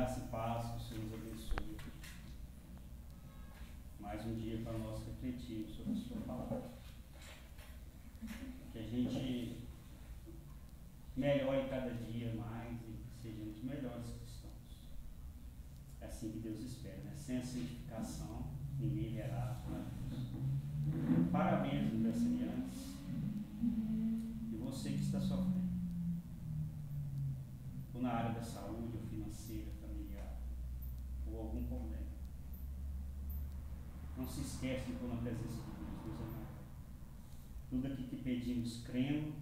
Graça e paz, que o Senhor nos abençoe. Mais um dia para nós refletirmos sobre a sua palavra. Que a gente melhore cada dia mais e que sejamos melhores cristãos. É assim que Deus espera, né? Sem a santificação, ninguém verá a Deus. Parabéns, aniversariantes. E você que está sofrendo. Ou na área da saúde, ou financeira, familiar, ou algum problema. Não se esquece de pôr na presença de Deus, Deus é maior. Tudo aquilo que pedimos crendo,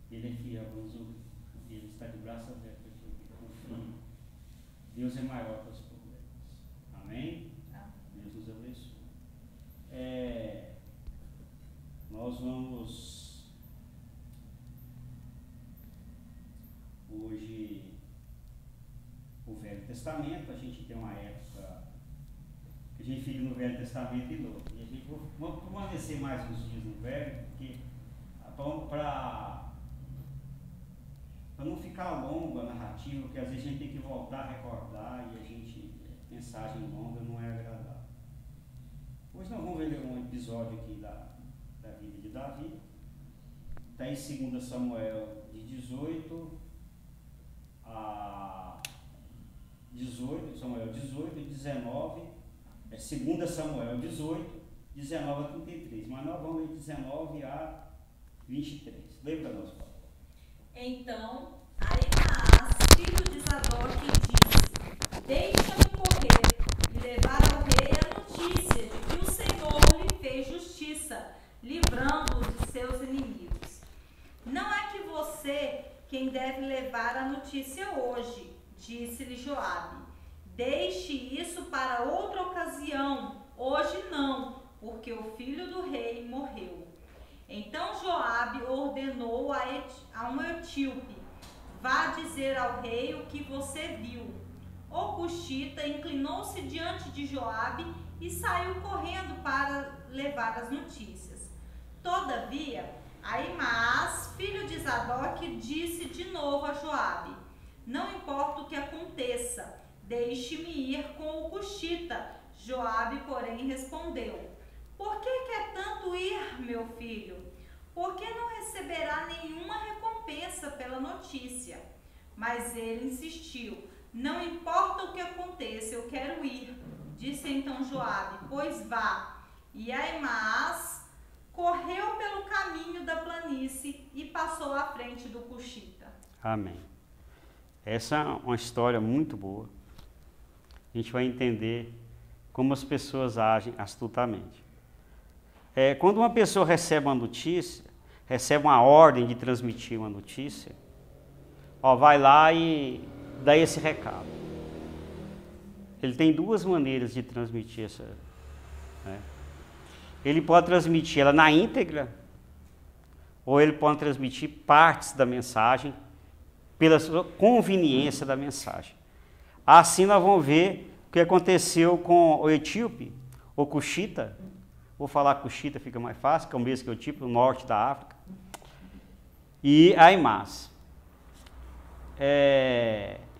Ele é fiel para nos ouvir. Ele está de braço aberto para te ouvir. Confie. Deus é maior para os problemas. Amém? Deus nos abençoe. Nós vamos hoje o Velho Testamento. A gente tem uma época que a gente fica no Velho Testamento e novo. E a gente vai permanecer mais uns dias no Velho, porque para não ficar longa a narrativa, porque às vezes a gente tem que voltar a recordar e a gente, mensagem longa não é agradável. Hoje nós vamos ver um episódio aqui da vida de Davi. Está em 2 Samuel de 18 a 18, Samuel 18 e 19, 2 Samuel 18, 19 a 33, mas nós vamos ler 19 a 23. Leia para nós, Paulo. Então, Ahimaás, filho de Sadoc, disse: Deixa-me correr e levar ao rei a notícia de que o Senhor lhe fez justiça, livrando-o de seus inimigos. Não é que você quem deve levar a notícia hoje, disse-lhe Joabe. Deixe isso para outra ocasião, hoje não, porque o filho do rei morreu. Então Joabe ordenou a um etíope: vá dizer ao rei o que você viu. O cuxita inclinou-se diante de Joabe e saiu correndo para levar as notícias. Todavia, Ahimaás, filho de Sadoc, disse de novo a Joabe: não importa o que aconteça, deixe-me ir com o cuxita. Joabe, porém, respondeu: por que quer tanto ir, meu filho? Porque não receberá nenhuma recompensa pela notícia. Mas ele insistiu: não importa o que aconteça, eu quero ir. Disse então Joabe: pois vá. E Ahimaás correu pelo caminho da planície e passou à frente do cuxita. Amém. Essa é uma história muito boa. A gente vai entender como as pessoas agem astutamente. Quando uma pessoa recebe uma notícia, recebe uma ordem de transmitir uma notícia, vai lá e dá esse recado. Ele tem duas maneiras de transmitir essa. Ele pode transmitir ela na íntegra, ou ele pode transmitir partes da mensagem pela sua conveniência da mensagem. Assim nós vamos ver o que aconteceu com o etíope, o cuxita. Vou falar cuxita, fica mais fácil, que é o mesmo que o etíope, no norte da África. E Ahimaás.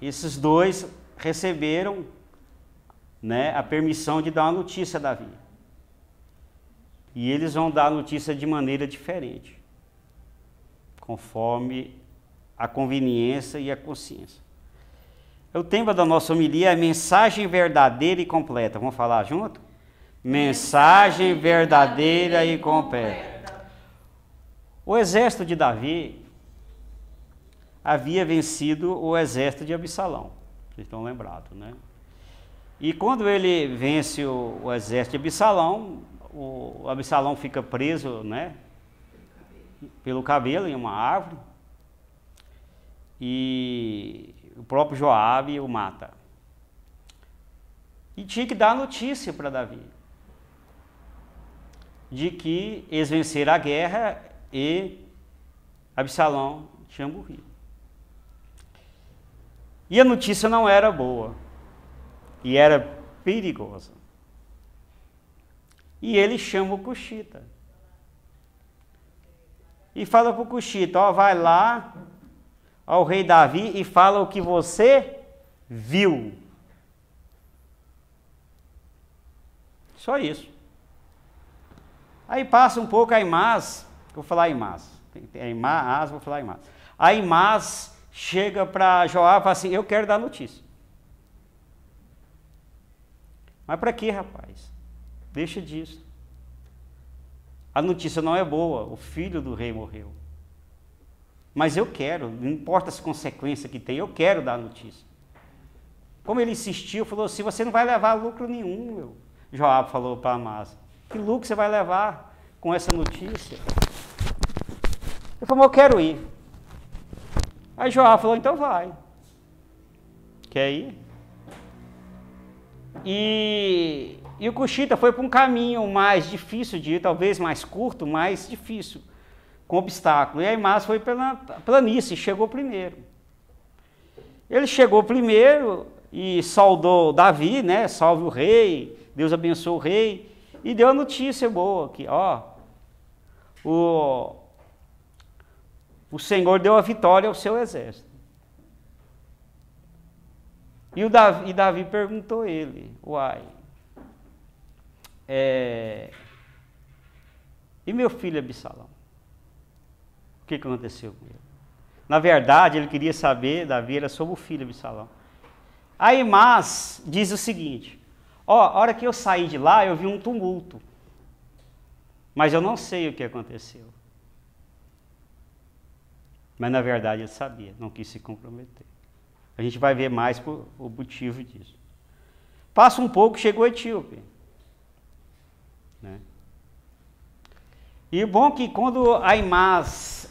Esses dois receberam, a permissão de dar uma notícia a Davi. E eles vão dar a notícia de maneira diferente, conforme a conveniência e a consciência. O tema da nossa homilia é mensagem verdadeira e completa. Vamos falar junto? Mensagem verdadeira e completa. O exército de Davi havia vencido o exército de Absalão. Vocês estão lembrados, né? E quando ele vence o exército de Absalão, o Absalão fica preso, pelo cabelo em uma árvore. E o próprio Joabe o mata. E tinha que dar notícia para Davi de que eles venceram a guerra e Absalão tinha morrido. E a notícia não era boa. E era perigosa. E ele chama o cuxita. E fala para o cuxita: vai lá ao rei Davi e fala o que você viu. Só isso. Aí passa um pouco, Aimás, vou falar Aimás, vou falar Aimás. Aimás chega para Joabe e fala assim, eu quero dar notícia. Mas para quê, rapaz? Deixa disso. A notícia não é boa, o filho do rei morreu. Mas eu quero, não importa as consequências que tem, eu quero dar a notícia. Como ele insistiu, falou assim, você não vai levar lucro nenhum, meu. Joabe falou para Amasa, que lucro você vai levar com essa notícia? Ele falou, eu quero ir. Aí Joabe falou, então vai. Quer ir? E o Cuxita foi para um caminho mais difícil de ir, talvez mais curto, mais difícil, com obstáculo. E Aimás foi pela planície, chegou primeiro. Ele chegou primeiro e saudou Davi, né? Salve o rei, Deus abençoe o rei, e deu a notícia boa aqui, ó. O Senhor deu a vitória ao seu exército. E Davi perguntou a ele, uai, e meu filho Absalão? O que aconteceu com ele? Na verdade, ele queria saber, Davi era sobre o filho Absalão. Aimás diz o seguinte, ó, a hora que eu saí de lá, eu vi um tumulto, mas eu não sei o que aconteceu. Mas na verdade ele sabia, não quis se comprometer. A gente vai ver mais por o motivo disso. Passa um pouco, chegou o etíope. Né? E o bom é que quando Aimás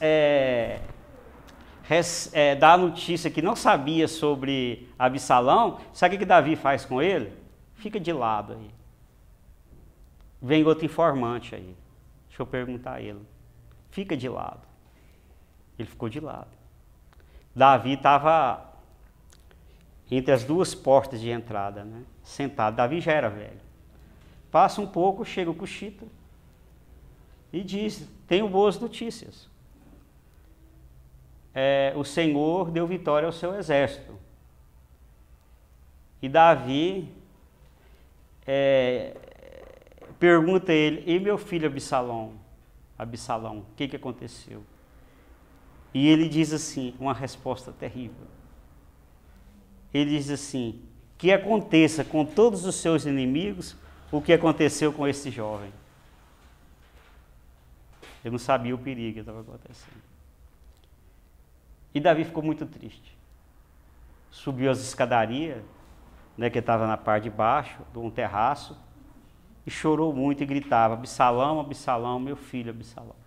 dá a notícia que não sabia sobre Absalão, sabe o que Davi faz com ele? Fica de lado aí. Vem outro informante aí. Deixa eu perguntar a ele. Fica de lado. Ele ficou de lado. Davi estava entre as duas portas de entrada, né? Sentado. Davi já era velho. Passa um pouco, chega o Cuxita e diz, tenho boas notícias. O Senhor deu vitória ao seu exército. E Davi pergunta a ele, e meu filho Absalão, o que aconteceu? E ele diz assim, uma resposta terrível. Ele diz assim, que aconteça com todos os seus inimigos o que aconteceu com esse jovem. Eu não sabia o perigo que estava acontecendo. E Davi ficou muito triste. Subiu as escadarias, né, que estava na parte de baixo, de um terraço, e chorou muito e gritava, Absalão, Absalão, meu filho Absalão.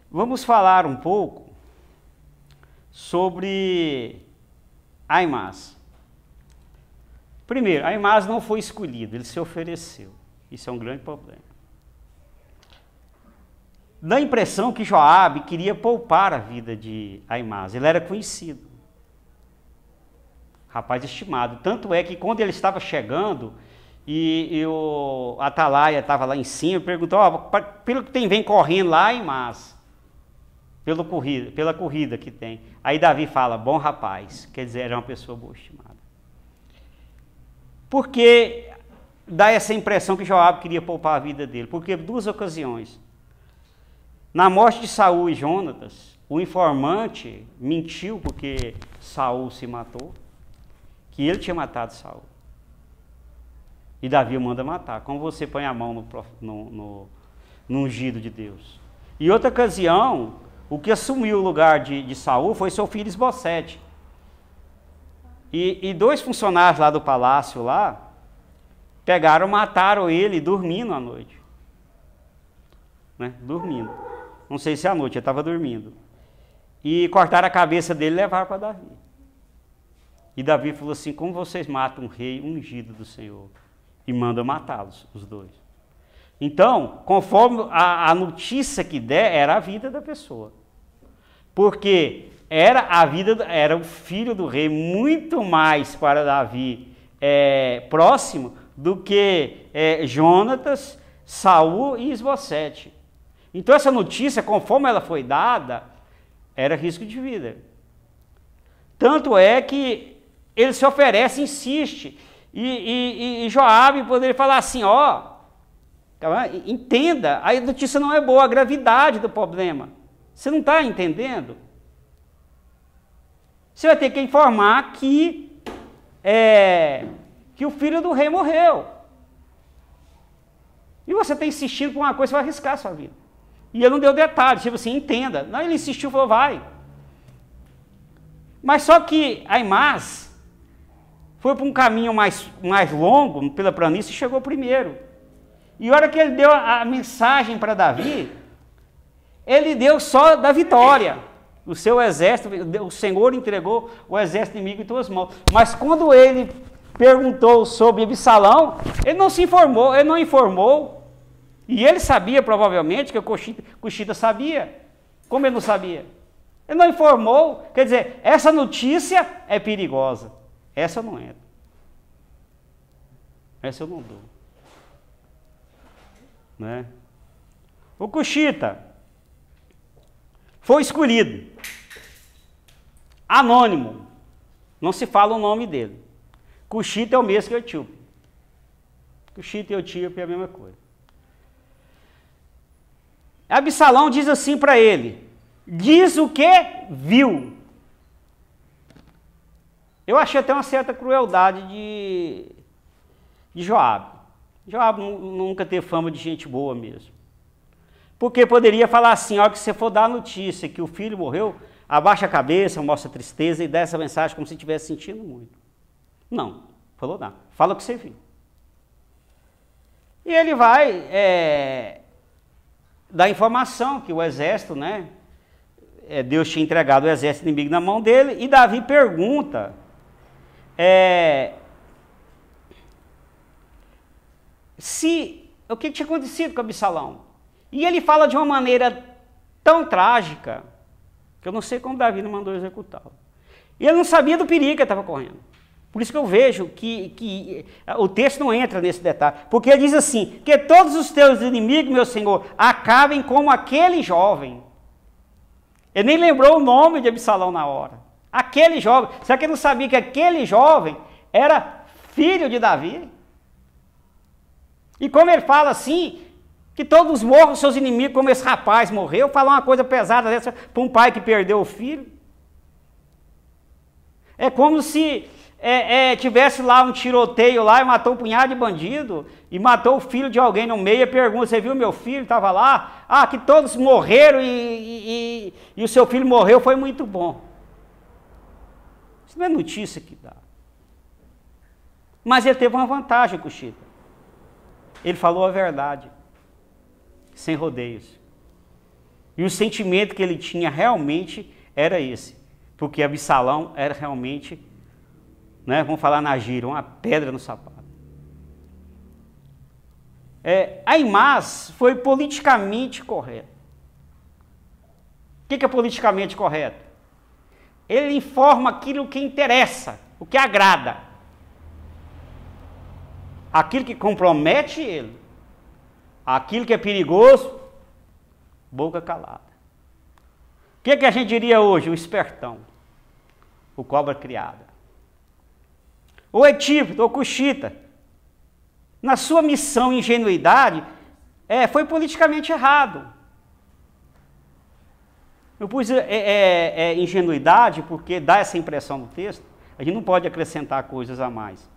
Vamos falar um pouco sobre Aimás. Primeiro, Aimás não foi escolhido, ele se ofereceu. Isso é um grande problema. Dá a impressão que Joabe queria poupar a vida de Aimás, ele era conhecido. Rapaz estimado. Tanto é que quando ele estava chegando, e o Atalaia estava lá em cima, perguntou, pelo que vem correndo lá, Aimás, pela corrida que tem. Aí Davi fala, bom rapaz, quer dizer, era uma pessoa boa estimada. Por que dá essa impressão que Joabe queria poupar a vida dele? Porque duas ocasiões. Na morte de Saul e Jonatas, o informante mentiu porque Saul se matou, que ele tinha matado Saul. E Davi manda matar. Como você põe a mão no ungido de Deus. E outra ocasião, o que assumiu o lugar de Saul foi seu filho Isbosete. E dois funcionários lá do palácio lá, pegaram, mataram ele dormindo à noite. Né? Dormindo. Não sei se à noite, ele estava dormindo. E cortaram a cabeça dele e levaram para Davi. E Davi falou assim, como vocês matam um rei ungido do Senhor? E manda matá-los, os dois. Então, conforme a notícia que der, era a vida da pessoa. Porque era o filho do rei muito mais para Davi próximo do que Jonatas, Saul e Isbosete. Então essa notícia, conforme ela foi dada, era risco de vida. Tanto é que ele se oferece, insiste. E Joabe poderia falar assim, ó, entenda, a notícia não é boa, a gravidade do problema. Você não está entendendo? Você vai ter que informar que o filho do rei morreu. E você está insistindo por uma coisa, você vai arriscar a sua vida. E ele não deu detalhes, tipo assim, entenda. Não, ele insistiu, falou, vai. Mas só que Aimás foi para um caminho mais longo, pela planície, e chegou primeiro. E a hora que ele deu a mensagem para Davi, ele deu só da vitória. O seu exército, o Senhor entregou o exército inimigo em tuas mãos. Mas quando ele perguntou sobre Absalão, ele não se informou, ele não informou. E ele sabia, provavelmente, que o Cuxita sabia. Como ele não sabia? Ele não informou. Quer dizer, essa notícia é perigosa. Essa eu não entro. Essa eu não dou. Né? O Cuxita foi escolhido. Anônimo. Não se fala o nome dele. Cuxita é o mesmo que Etíope. Cuxita e Etíope é a mesma coisa. Absalão diz assim para ele, diz o que viu. Eu achei até uma certa crueldade de Joabe. Joabe nunca teve fama de gente boa mesmo. Porque poderia falar assim, ó, que você for dar a notícia que o filho morreu, abaixa a cabeça, mostra tristeza e dá essa mensagem como se estivesse sentindo muito. Não, falou não. Fala o que você viu. E ele vai dar informação que o exército, né? Deus tinha entregado o exército inimigo na mão dele, e Davi pergunta o que tinha acontecido com Absalão. E ele fala de uma maneira tão trágica, que eu não sei como Davi não mandou executá-lo. E ele não sabia do perigo que ele estava correndo. Por isso que eu vejo que o texto não entra nesse detalhe. Porque ele diz assim, que todos os teus inimigos, meu Senhor, acabem como aquele jovem. Ele nem lembrou o nome de Absalão na hora. Aquele jovem. Será que ele não sabia que aquele jovem era filho de Davi? E como ele fala assim, que todos morram, seus inimigos, como esse rapaz morreu, fala uma coisa pesada dessa para um pai que perdeu o filho. É como se tivesse lá um tiroteio lá e matou um punhado de bandido e matou o filho de alguém no meio e pergunta, você viu meu filho? Estava lá? Ah, que todos morreram e o seu filho morreu, foi muito bom. Isso não é notícia que dá. Mas ele teve uma vantagem, Cuxita. Ele falou a verdade, sem rodeios. E o sentimento que ele tinha realmente era esse, porque Absalão era realmente, né, vamos falar na gíria, uma pedra no sapato. Aimás foi politicamente correto. O que é politicamente correto? Ele informa aquilo que interessa, o que agrada. Aquilo que compromete ele. Aquilo que é perigoso, boca calada. O que a gente diria hoje? O espertão. O cobra criada. O etíope, o cuxita, na sua missão e ingenuidade, foi politicamente errado. Eu pus ingenuidade porque dá essa impressão no texto, a gente não pode acrescentar coisas a mais.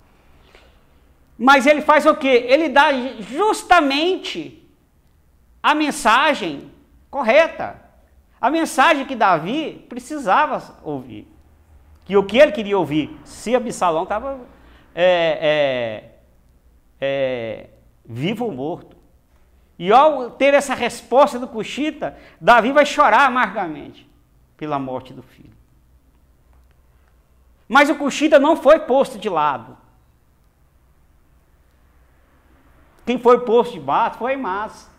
Mas ele faz o quê? Ele dá justamente a mensagem correta. A mensagem que Davi precisava ouvir. Que o que ele queria ouvir, se Absalão estava vivo ou morto. E ao ter essa resposta do cuxita, Davi vai chorar amargamente pela morte do filho. Mas o cuxita não foi posto de lado. Quem foi posto de lado foi Aimás.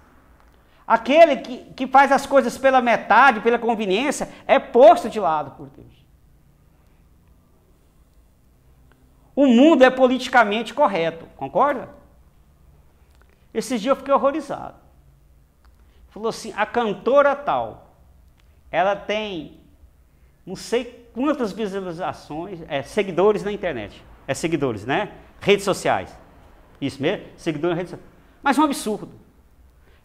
Aquele que faz as coisas pela metade, pela conveniência, é posto de lado por Deus. O mundo é politicamente correto, concorda? Esses dias eu fiquei horrorizado. Falou assim, a cantora tal, ela tem não sei quantas visualizações, seguidores na internet. Seguidores, né? Redes sociais. Isso mesmo? Seguidores na rede social. Mas um absurdo.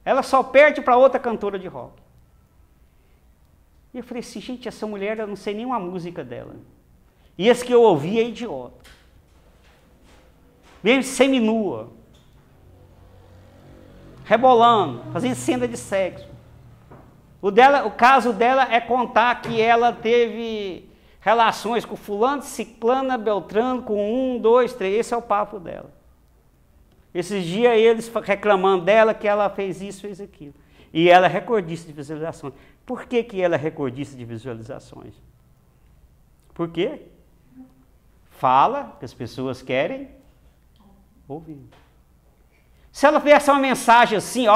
Ela só perde para outra cantora de rock. E eu falei assim, gente, essa mulher, eu não sei nenhuma música dela. E esse que eu ouvi é idiota. Mesmo seminua. Rebolando, fazendo cena de sexo. O caso dela é contar que ela teve relações com fulano, ciclana, beltrano, com 1, 2, 3. Esse é o papo dela. Esses dias eles reclamando dela que ela fez isso, fez aquilo. E ela é recordista de visualizações. Por que que ela é recordista de visualizações? Por quê? Fala que as pessoas querem ouvir. Se ela tivesse uma mensagem assim,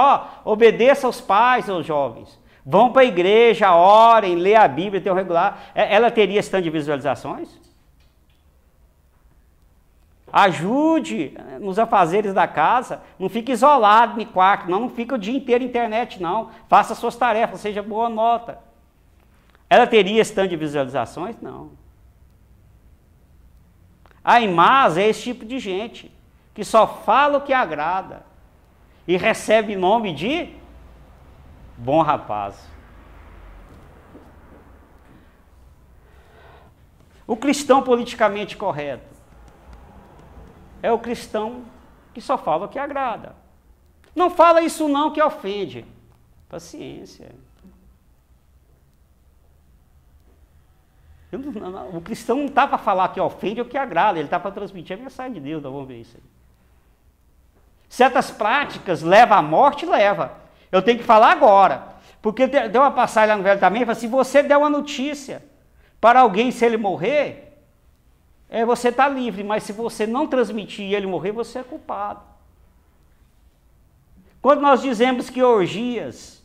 obedeça aos pais, aos jovens, vão para a igreja, orem, lê a Bíblia, tem um regular, ela teria esse tanto de visualizações? Ajude nos afazeres da casa, não fique isolado no quarto, não fica o dia inteiro na internet, não. Faça suas tarefas, seja boa nota. Ela teria esse tanto de visualizações? Não. A Imás é esse tipo de gente, que só fala o que agrada e recebe nome de bom rapaz. O cristão politicamente correto é o cristão que só fala o que agrada. Não fala isso não que ofende. Paciência. O cristão não está para falar que ofende ou que agrada, ele está para transmitir a mensagem de Deus. Então vamos ver isso aí. Certas práticas levam à morte, leva. Eu tenho que falar agora. Porque deu uma passagem lá no Velho Testamento, se você der uma notícia para alguém, se ele morrer, você está livre, mas se você não transmitir e ele morrer, você é culpado. Quando nós dizemos que orgias,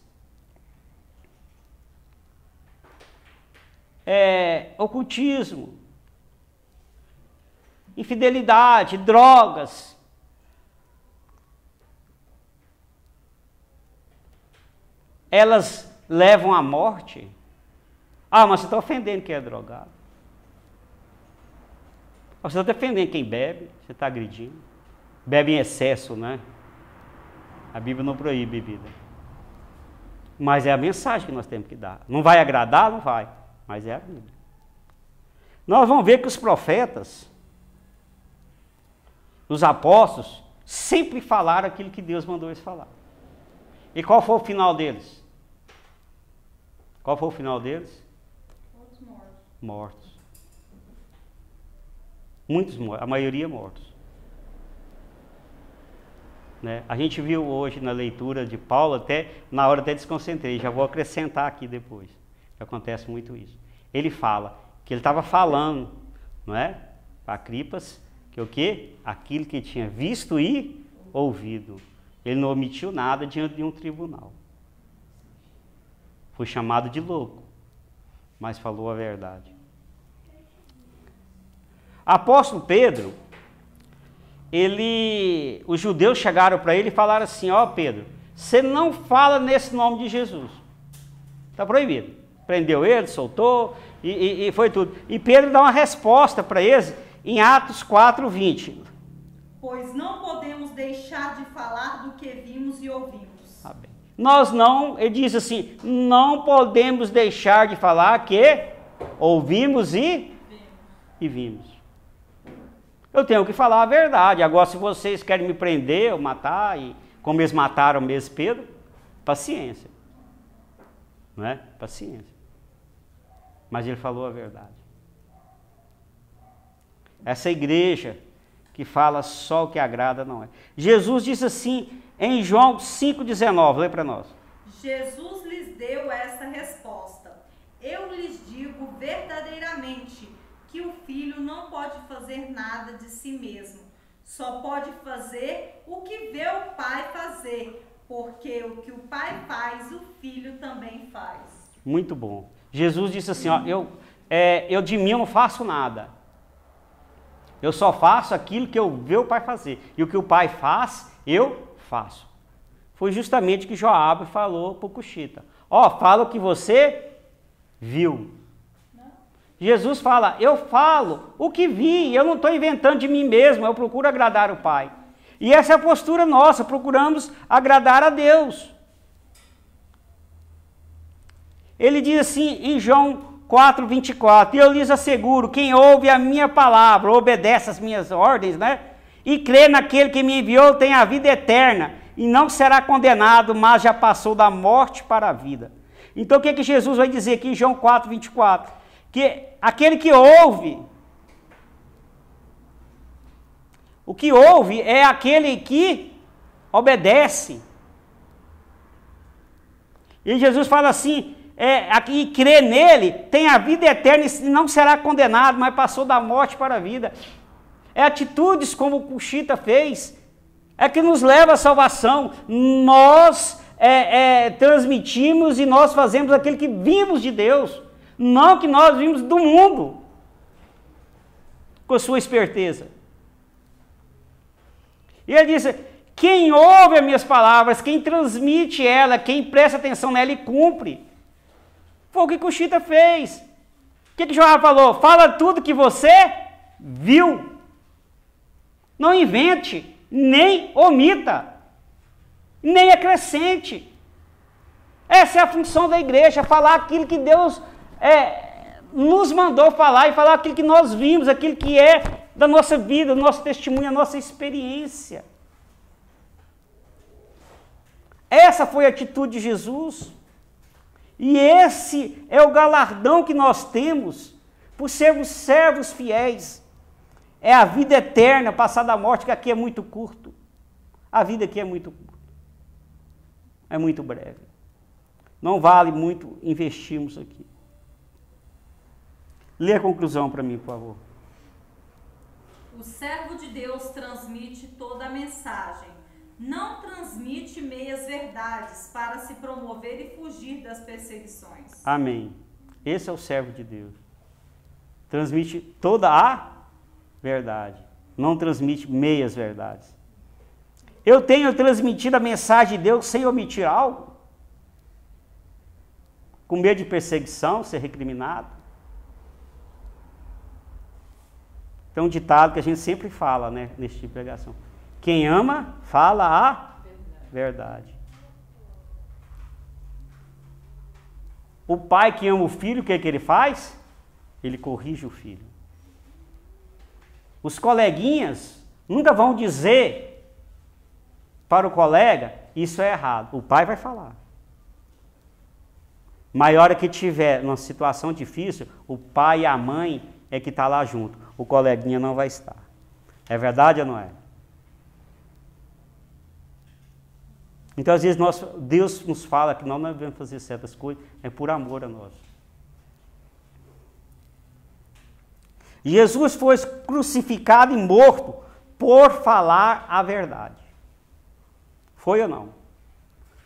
ocultismo, infidelidade, drogas, elas levam à morte. Mas você está ofendendo quem é drogado. Você está defendendo quem bebe, você está agredindo. Bebe em excesso, né? A Bíblia não proíbe bebida. Mas é a mensagem que nós temos que dar. Não vai agradar? Não vai. Mas é a Bíblia. Nós vamos ver que os profetas, os apóstolos, sempre falaram aquilo que Deus mandou eles falar. E qual foi o final deles? Qual foi o final deles? Todos mortos. Mortos. Muitos mortos, a maioria mortos. Né? A gente viu hoje na leitura de Paulo, até na hora até desconcentrei, já vou acrescentar aqui depois, que acontece muito isso. Ele fala que ele estava falando, não é? Para Cripas, que o quê? Aquilo que tinha visto e ouvido. Ele não omitiu nada diante de um tribunal. Foi chamado de louco, mas falou a verdade. Apóstolo Pedro, os judeus chegaram para ele e falaram assim, Pedro, você não fala nesse nome de Jesus. Está proibido. Prendeu ele, soltou e foi tudo. E Pedro dá uma resposta para eles em Atos 4:20. Pois não podemos deixar de falar do que vimos e ouvimos. Bem. Nós não, ele diz assim, não podemos deixar de falar que ouvimos e vimos. Eu tenho que falar a verdade. Agora, se vocês querem me prender ou matar, como eles mataram mesmo Pedro, paciência. Não é? Paciência. Mas ele falou a verdade. Essa igreja que fala só o que agrada não é. Jesus disse assim em João 5,19, lê para nós. Jesus lhes deu essa resposta. Eu lhes digo verdadeiramente que o filho não pode fazer nada de si mesmo. Só pode fazer o que vê o pai fazer, porque o que o pai faz, o filho também faz. Muito bom. Jesus disse assim, eu de mim eu não faço nada. Eu só faço aquilo que eu vejo o pai fazer. E o que o pai faz, eu faço. Foi justamente o que Joabe falou para o Cuxita. Fala o que você viu. Jesus fala, eu falo o que vi, eu não estou inventando de mim mesmo, eu procuro agradar o Pai. E essa é a postura nossa, procuramos agradar a Deus. Ele diz assim em João 4:24, e eu lhes asseguro, quem ouve a minha palavra, obedece às minhas ordens, né? E crê naquele que me enviou, tem a vida eterna, e não será condenado, mas já passou da morte para a vida. Então o que é que Jesus vai dizer aqui em João 4:24? Que aquele que ouve, o que ouve é aquele que obedece. E Jesus fala assim, aqui crê nele, tem a vida eterna e não será condenado, mas passou da morte para a vida. É atitudes como o Cuxita fez, é que nos leva à salvação. Nós transmitimos e nós fazemos aquilo que vimos de Deus, não que nós vimos do mundo, com a sua esperteza. E ele diz, quem ouve as minhas palavras, quem transmite ela, quem presta atenção nela e cumpre. Foi o que Cuxita fez. O que João falou? Fala tudo que você viu. Não invente, nem omita, nem acrescente. Essa é a função da igreja, falar aquilo que Deus nos mandou falar e falar aquilo que nós vimos, aquilo que é da nossa vida, do nosso testemunho, a nossa experiência. Essa foi a atitude de Jesus. E esse é o galardão que nós temos por sermos servos fiéis. É a vida eterna, passar da morte, que aqui é muito curto. A vida aqui é muito curta. É muito breve. Não vale muito investirmos aqui. Lê a conclusão para mim, por favor. O servo de Deus transmite toda a mensagem. Não transmite meias verdades para se promover e fugir das perseguições. Amém. Esse é o servo de Deus. Transmite toda a verdade. Não transmite meias verdades. Eu tenho transmitido a mensagem de Deus sem omitir algo? Com medo de perseguição, ser recriminado? Tem um ditado que a gente sempre fala, né, nesse tipo de pregação. Quem ama, fala a verdade. O pai que ama o filho, o que é que ele faz? Ele corrige o filho. Os coleguinhas nunca vão dizer para o colega, isso é errado. O pai vai falar. Mas a hora que tiver numa situação difícil, o pai e a mãe é que está lá junto. O coleguinha não vai estar. É verdade ou não é? Então, às vezes, Deus nos fala que nós não devemos fazer certas coisas, é por amor a nós. Jesus foi crucificado e morto por falar a verdade. Foi ou não?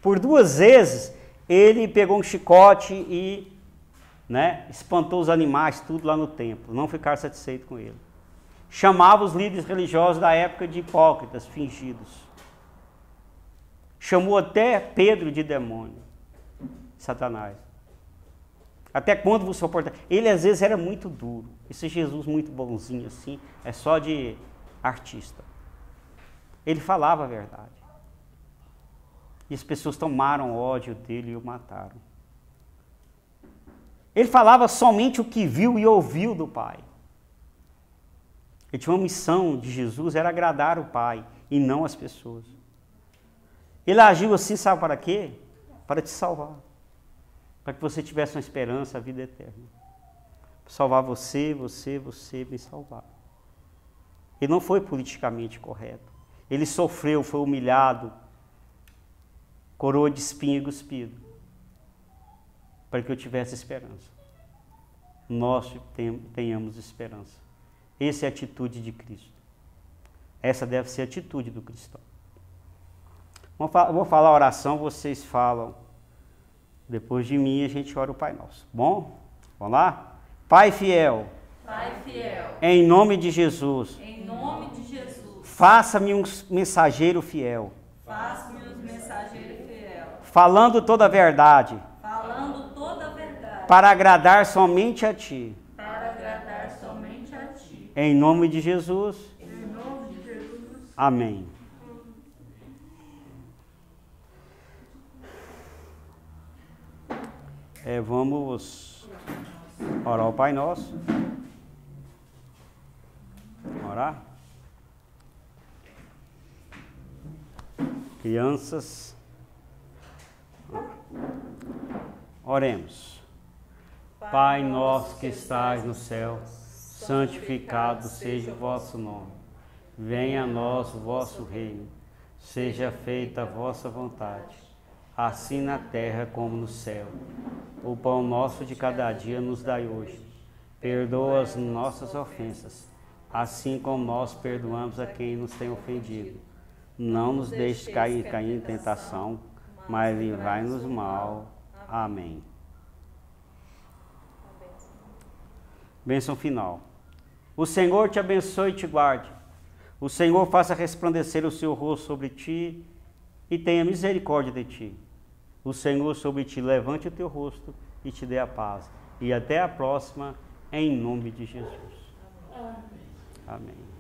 Por 2 vezes, ele pegou um chicote e espantou os animais, tudo lá no templo. Não ficaram satisfeitos com ele. Chamava os líderes religiosos da época de hipócritas, fingidos. Chamou até Pedro de demônio, Satanás. Até quando você suportar? Ele às vezes era muito duro. Esse Jesus muito bonzinho assim, é só de artista. Ele falava a verdade. E as pessoas tomaram ódio dele e o mataram. Ele falava somente o que viu e ouviu do Pai. Ele tinha uma missão de Jesus, era agradar o Pai e não as pessoas. Ele agiu assim, sabe para quê? Para te salvar. Para que você tivesse uma esperança, a vida eterna. Para salvar você, me salvar. Ele não foi politicamente correto. Ele sofreu, foi humilhado, coroa de espinho e cuspido, para que eu tivesse esperança. Nós tenhamos esperança. Essa é a atitude de Cristo. Essa deve ser a atitude do cristão. Vou falar a oração, vocês falam depois de mim e a gente ora o Pai Nosso. Bom? Vamos lá? Pai fiel. Pai fiel. Em nome de Jesus. Em nome de Jesus. Faça-me um mensageiro fiel. Faça-me um mensageiro fiel. Falando toda a verdade. Falando toda a verdade. Para agradar somente a Ti. Para Em nome de Jesus. Em nome de Jesus. Amém. Vamos orar o Pai Nosso. Orar. Crianças, oremos. Pai nosso que estais no céu, santificado seja o vosso nome. Venha a nós o vosso reino. Seja feita a vossa vontade, assim na terra como no céu. O pão nosso de cada dia nos dai hoje. Perdoa as nossas ofensas, assim como nós perdoamos a quem nos tem ofendido. Não nos deixes cair em tentação, mas livrai-nos do mal. Amém. Bênção final. O Senhor te abençoe e te guarde. O Senhor faça resplandecer o seu rosto sobre ti e tenha misericórdia de ti. O Senhor sobre ti levante o teu rosto e te dê a paz. E até a próxima, em nome de Jesus. Amém. Amém.